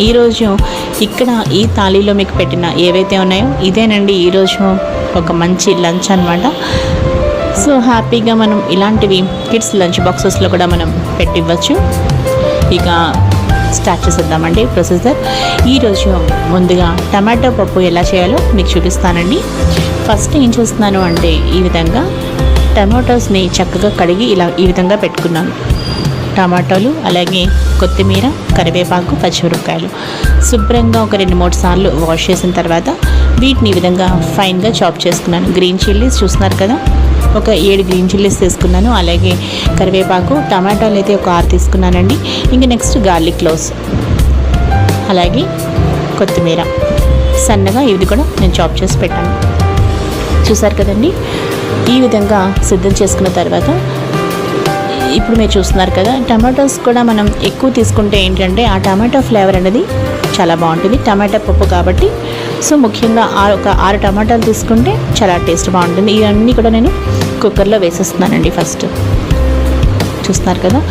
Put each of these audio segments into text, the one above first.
ఈరోజు ఇక్కడ ఈ థాలీలో మీకు పెట్టిన ఏవైతే ఉన్నాయో ఇదేనండి ఈరోజు ఒక మంచి లంచ్ అనమాట. సో హ్యాపీగా మనం ఇలాంటివి కిడ్స్ లంచ్ బాక్సెస్లో కూడా మనం పెట్టివ్వచ్చు. ఇక స్టార్ట్ చేసేద్దామండి ప్రొసెసర్. ఈరోజు ముందుగా టమాటో పప్పు ఎలా చేయాలో మీకు చూపిస్తానండి. ఫస్ట్ ఏం చేస్తున్నాను అంటే ఈ విధంగా టమాటోస్ని చక్కగా కడిగి ఈ విధంగా పెట్టుకున్నాను. టమాటాలు అలాగే కొత్తిమీర, కరివేపాకు, పచ్చిమిరపకాయలు శుభ్రంగా ఒక 2-3 సార్లు వాష్ చేసిన తర్వాత వీటిని ఈ విధంగా ఫైన్గా చాప్ చేసుకున్నాను. గ్రీన్ చిల్లీస్ చూస్తున్నారు కదా, ఒక 7 గ్రీన్ చిల్లీస్ తీసుకున్నాను. అలాగే కరివేపాకు, టమాటాలు అయితే ఒక 6 తీసుకున్నానండి. ఇంకా నెక్స్ట్ గార్లిక్ క్లోవ్స్, అలాగే కొత్తిమీర సన్నగా ఇది కూడా నేను చాప్ చేసి పెట్టాను. చూసారు కదండి, ఈ విధంగా సిద్ధం చేసుకున్న తర్వాత ఇప్పుడు మీరు చూస్తున్నారు కదా, టమాటోస్ కూడా మనం ఎక్కువ తీసుకుంటే ఏంటంటే ఆ టమాటో ఫ్లేవర్ అనేది చాలా బాగుంటుంది. టమాటా పప్పు కాబట్టి సో ముఖ్యంగా ఒక 6 టమాటాలు తీసుకుంటే చాలా టేస్ట్ బాగుంటుంది. ఇవన్నీ కూడా నేను కుక్కర్లో వేసేస్తున్నానండి. ఫస్ట్ చూస్తున్నారు కదా,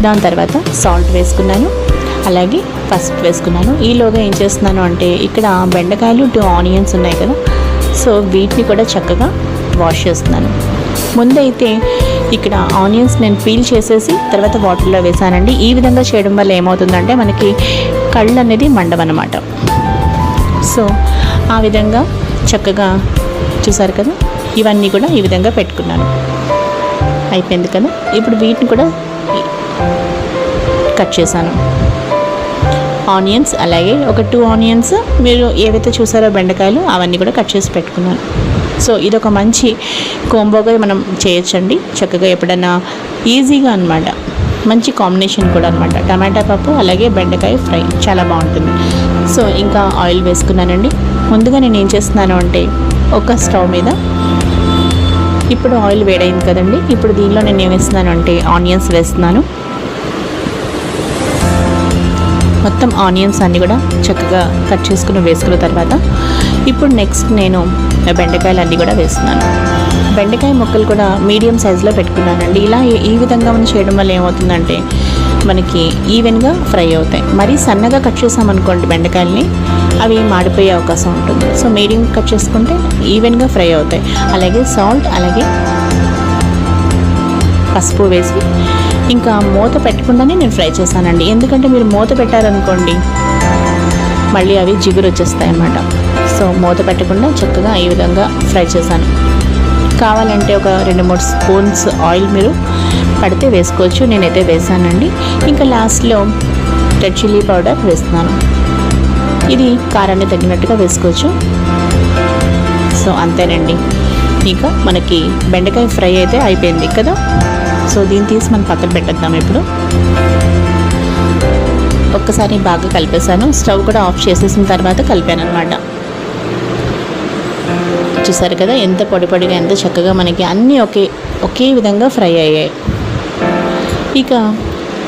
దాని తర్వాత సాల్ట్ వేసుకున్నాను, అలాగే పసుపు వేసుకున్నాను. ఈలోగా ఏం చేస్తున్నాను అంటే ఇక్కడ బెండకాయలు 2 ఆనియన్స్ ఉన్నాయి కదా, సో వీటిని కూడా చక్కగా వాష్ చేస్తున్నాను. ముందైతే ఇక్కడ ఆనియన్స్ నేను పీల్ చేసేసి తర్వాత వాటర్లో వేసానండి. ఈ విధంగా చేయడం వల్ల ఏమవుతుందంటే మనకి కళ్ళు అనేది మండమన్నమాట. సో ఆ విధంగా చక్కగా చూసారు కదా, ఇవన్నీ కూడా ఈ విధంగా పెట్టుకున్నాను. అయిపోయింది కదా, ఇప్పుడు వీటిని కూడా కట్ చేశాను. ఆనియన్స్ అలాగే ఒక 2 ఆనియన్స్ మీరు ఏవైతే చూసారో బెండకాయలు అవన్నీ కూడా కట్ చేసి పెట్టుకున్నాను. సో ఇదొక మంచి కోంబోగా మనం చేయొచ్చండి. చక్కగా ఎప్పుడైనా ఈజీగా అనమాట, మంచి కాంబినేషన్ కూడా అనమాట. టమాటా పప్పు అలాగే బెండకాయ ఫ్రై చాలా బాగుంటుంది. సో ఇంకా ఆయిల్ వేసుకున్నానండి. ముందుగా నేను ఏం చేస్తున్నాను అంటే ఒక స్టవ్ మీద ఇప్పుడు ఆయిల్ వేడైంది కదండి, ఇప్పుడు దీనిలో నేను ఏం వేస్తున్నాను అంటే ఆనియన్స్ వేస్తున్నాను. మొత్తం ఆనియన్స్ అన్నీ కూడా చక్కగా కట్ చేసుకుని వేసుకున్న తర్వాత ఇప్పుడు నెక్స్ట్ నేను బెండకాయలు అన్నీ కూడా వేస్తున్నాను. బెండకాయ ముక్కలు కూడా మీడియం సైజులో పెట్టుకున్నానండి. ఇలా ఈ విధంగా మనం చేయడం వల్ల ఏమవుతుందంటే మనకి ఈవెన్గా ఫ్రై అవుతాయి. మరీ సన్నగా కట్ చేసామనుకోండి బెండకాయలని, అవి మాడిపోయే అవకాశం ఉంటుంది. సో మీడియం కట్ చేసుకుంటే ఈవెన్గా ఫ్రై అవుతాయి. అలాగే సాల్ట్ అలాగే పసుపు వేసి ఇంకా మూత పెట్టకుండానే నేను ఫ్రై చేశానండి. ఎందుకంటే మీరు మూత పెట్టారనుకోండి మళ్ళీ అవి జిగురు వచ్చేస్తాయి అన్నమాట. సో మూత పెట్టకుండా చక్కగా ఈ విధంగా ఫ్రై చేశాను. కావాలంటే ఒక 2-3 స్పూన్స్ ఆయిల్ మీరు పడితే వేసుకోవచ్చు, నేనైతే వేసానండి. ఇంకా లాస్ట్లో రెడ్ చిల్లీ పౌడర్ వేస్తున్నాను. ఇది కారాన్ని తగ్గినట్టుగా వేసుకోవచ్చు. సో అంతేనండి, ఇంకా మనకి బెండకాయ ఫ్రై అయితే అయిపోయింది కదా. సో దీన్ని తీసి మనం పక్కన పెట్టేద్దాం. ఇప్పుడు ఒక్కసారి బాగా కలిపేసాను. స్టవ్ కూడా ఆఫ్ చేసేసిన తర్వాత కలిపాను అనమాట. చూసారు కదా ఎంత పొడిగా ఎంత చక్కగా మనకి అన్నీ ఒకే విధంగా ఫ్రై అయ్యాయి. ఇక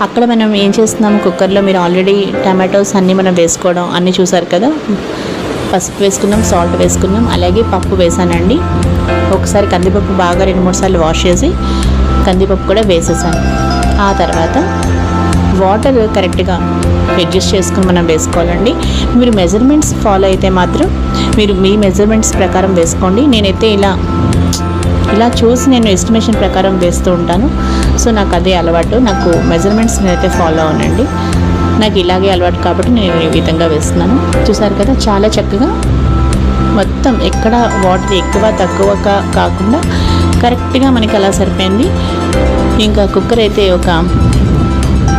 అక్కడ మనం ఏం చేస్తున్నాము, కుక్కర్లో మీరు ఆల్రెడీ టమాటోస్ అన్నీ మనం వేసుకోవడం అన్నీ చూసారు కదా. పసుపు వేసుకున్నాం, సాల్ట్ వేసుకున్నాం, అలాగే పప్పు వేసానండి. ఒకసారి కందిపప్పు బాగా 2-3 సార్లు వాష్ చేసి కందిపప్పు కూడా వేసేసాను. ఆ తర్వాత వాటర్ కరెక్ట్గా అడ్జస్ట్ చేసుకుని మనం వేసుకోవాలండి. మీరు మెజర్మెంట్స్ ఫాలో అయితే మాత్రం మీరు మీ మెజర్మెంట్స్ ప్రకారం వేసుకోండి. నేనైతే ఇలా చూసి నేను ఎస్టిమేషన్ ప్రకారం వేస్తూ ఉంటాను. సో నాకు అదే అలవాటు, నాకు మెజర్మెంట్స్ నేనైతే ఫాలో అవునండి. నాకు ఇలాగే అలవాటు కాబట్టి నేను ఈ విధంగా వేస్తున్నాను. చూసారు కదా, చాలా చక్కగా మొత్తం ఎక్కడ వాటర్ ఎక్కువ తక్కువ కాకుండా కరెక్ట్గా మనకి అలా సరిపోయింది. ఇంకా కుక్కర్ అయితే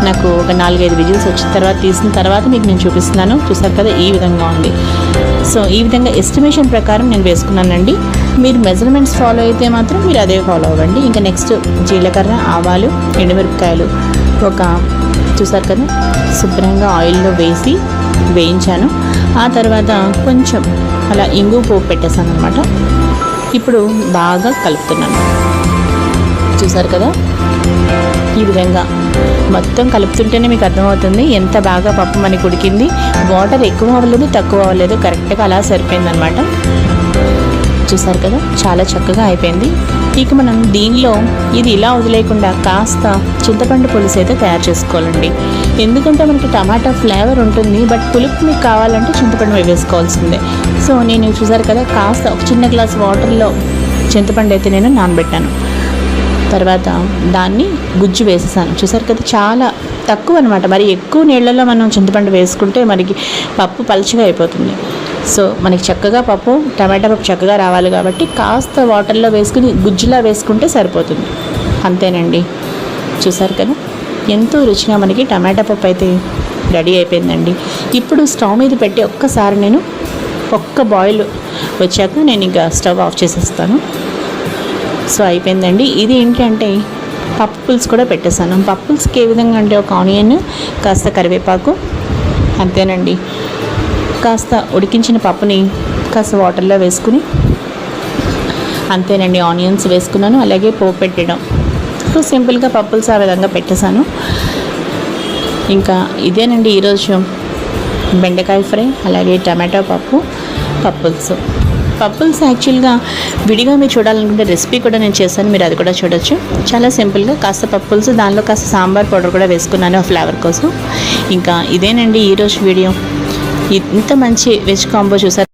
నాకు ఒక 4-5 విజిల్స్ వచ్చిన తర్వాత తీసిన తర్వాత మీకు నేను చూపిస్తున్నాను. చూసారు కదా ఈ విధంగా ఉంది. సో ఈ విధంగా ఎస్టిమేషన్ ప్రకారం నేను వేసుకున్నానండి. మీరు మెజర్మెంట్స్ ఫాలో అయితే మాత్రం మీరు అదే ఫాలో అవ్వండి. ఇంకా నెక్స్ట్ జీలకర్ర, ఆవాలు, ఎండుమిరపకాయలు చూసారు కదా శుభ్రంగా ఆయిల్లో వేసి వేయించాను. ఆ తర్వాత కొంచెం అలా ఇంగు పోపు పెట్టేసాను అనమాట. ఇప్పుడు బాగా కలుపుతున్నాను. చూసారు కదా ఈ విధంగా మొత్తం కలుపుతుంటేనే మీకు అర్థమవుతుంది ఎంత బాగా పప్పు మనకి ఉడికింది. వాటర్ ఎక్కువ అవ్వలేదు తక్కువ అవ్వలేదు, కరెక్ట్గా అలా సరిపోయిందనమాట. చూసారు కదా, చాలా చక్కగా అయిపోయింది. ఇక మనం దీనిలో ఇది ఇలా వదిలేయకుండా కాస్త చింతపండు పులుసు అయితే తయారు చేసుకోవాలండి. ఎందుకంటే మనకి టమాటా ఫ్లేవర్ ఉంటుంది, బట్ పులుపు మీకు కావాలంటే చింతపండు వేసుకోవాల్సిందే. సో నేను చూసారు కదా, కాస్త ఒక చిన్న గ్లాస్ వాటర్లో చింతపండు అయితే నేను నానబెట్టాను. తర్వాత దాన్ని గుజ్జు వేసేసాను. చూసారు కదా, చాలా తక్కువ అనమాట. మరి ఎక్కువ నీళ్ళల్లో మనం చింతపండు వేసుకుంటే మనకి పప్పు పలుచగా అయిపోతుంది. సో మనకి చక్కగా పప్పు, టమాటా పప్పు చక్కగా రావాలి కాబట్టి కాస్త వాటర్లో వేసుకుని గుజ్జులా వేసుకుంటే సరిపోతుంది. అంతేనండి. చూసారు కదా, ఎంతో రుచిగా మనకి టమాటా పప్పు అయితే రెడీ అయిపోయిందండి. ఇప్పుడు స్టవ్ మీద పెట్టి ఒక్కసారి నేను ఒక్క బాయిల్ వచ్చాక నేను ఇంకా స్టవ్ ఆఫ్ చేసేస్తాను. సో అయిపోయిందండి. ఇది ఏంటంటే పప్పు పులుసు కూడా పెట్టేశాను. పప్పు పులుసుకి ఏ విధంగా అంటే ఒక ఆనియన్, కాస్త కరివేపాకు, అంతేనండి. కాస్త ఉడికించిన పప్పుని కాస్త వాటర్లో వేసుకుని, అంతేనండి, ఆనియన్స్ వేసుకున్నాను. అలాగే పోపు పెట్టడం. సో సింపుల్గా పప్పు పులుసు ఆ విధంగా పెట్టేశాను. ఇంకా ఇదేనండి ఈరోజు బెండకాయ ఫ్రై, అలాగే టమాటో పప్పు, పప్పు పులుసు. పప్పు పులుసు యాక్చువల్గా విడిగా మీరు చూడాలనుకుంటే రెసిపీ కూడా నేను చేశాను, మీరు అది కూడా చూడొచ్చు. చాలా సింపుల్గా కాస్త పప్పు పులుసు, దానిలో కాస్త సాంబార్ పౌడర్ కూడా వేసుకున్నాను ఫ్లేవర్ కోసం. ఇంకా ఇదేనండి ఈరోజు వీడియో. ఇంత మంచి వెజ్ కాంబో చూసారు.